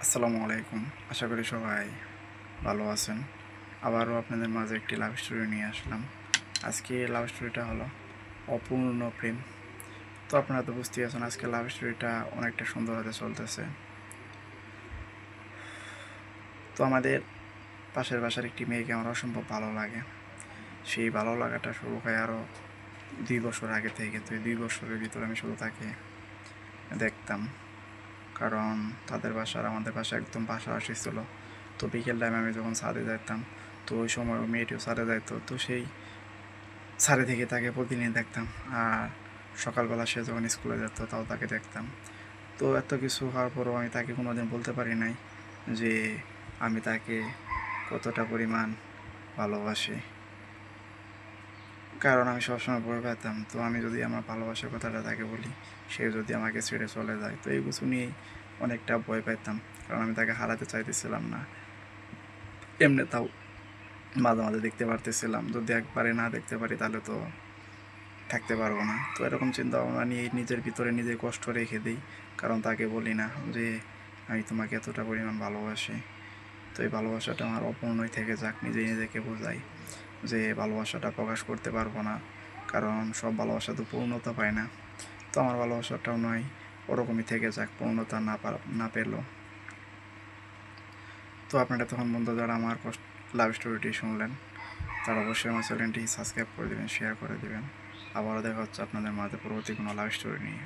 আসসালামু আলাইকুম। আশা করি সবাই ভালো আছেন। আবারও আপনাদের মাঝে একটি লাভ স্টোরি নিয়ে আসলাম। আজকে লাভ স্টোরিটা হলো অপূর্ণ প্রেম। তো আপনারা তো বুঝতেই আছেন আজকে লাভ স্টোরিটা অনেকটা সুন্দর হতে চলতেছে। তো আমাদের পাশের বাসার একটি মেয়েকে আমার অসম্ভব ভালো লাগে। সেই ভালো লাগাটা শুরু হয় আরও 2 বছর আগে থেকে। তো এই 2 বছরের ভিতরে আমি শুধু তাকে দেখতাম, কারণ তাদের বাসা আর আমাদের বাসা একদম পাশাপাশি ছিল। তো বিকেল টাইমে আমি যখন ছাদে যেতাম, তো ওই সময় ওই মেয়েটিও ছাদে যাইতো, তো সেই ছাদে থেকে তাকে প্রতিদিন দেখতাম। আর সকালবেলা সে যখন স্কুলে যেত তাও তাকে দেখতাম। তো এত কিছু হওয়ার পরও আমি তাকে কোনো দিন বলতে পারি নাই যে আমি তাকে কতটা পরিমাণ ভালোবাসি, কারণ আমি সবসময় ভয় পেতাম। তো আমি যদি আমার ভালোবাসার কথাটা তাকে বলি, সে যদি আমাকে ছেড়ে চলে যায়, তো এই কিছু নিয়েই অনেকটা ভয় পেতাম, কারণ আমি তাকে হারাতে চাইতেছিলাম না। এমনি তাও মাঝে মাঝে দেখতে পারতেছিলাম, যদি একবারে না দেখতে পারি তাহলে তো থাকতে পারবো না। তো এরকম চিন্তা ভাবনা নিয়ে নিজের ভিতরে নিজে কষ্ট রেখে দিই, কারণ তাকে বলি না যে আমি তোমাকে এতটা পরিমাণ ভালোবাসি। তো এই ভালোবাসাটা আমার অপূর্ণই থেকে যাক, নিজেই নিজেকে বোঝাই যে ভালোবাসাটা প্রকাশ করতে পারবো না, কারণ সব ভালোবাসা তো পূর্ণতা পায় না। তো আমার ভালোবাসাটাও নয়, ওরকমই থেকে যাক, পূর্ণতা না পেলেও। তো আপনারা তখন বন্ধু যারা আমার লাভ স্টোরিটি শুনলেন, তারা অবশ্যই আমার চ্যানেলটি সাবস্ক্রাইব করে দেবেন, শেয়ার করে দেবেন। আবারও দেখা হচ্ছে আপনাদের মাঝে পরবর্তী কোনো লাভ স্টোরি নিয়ে।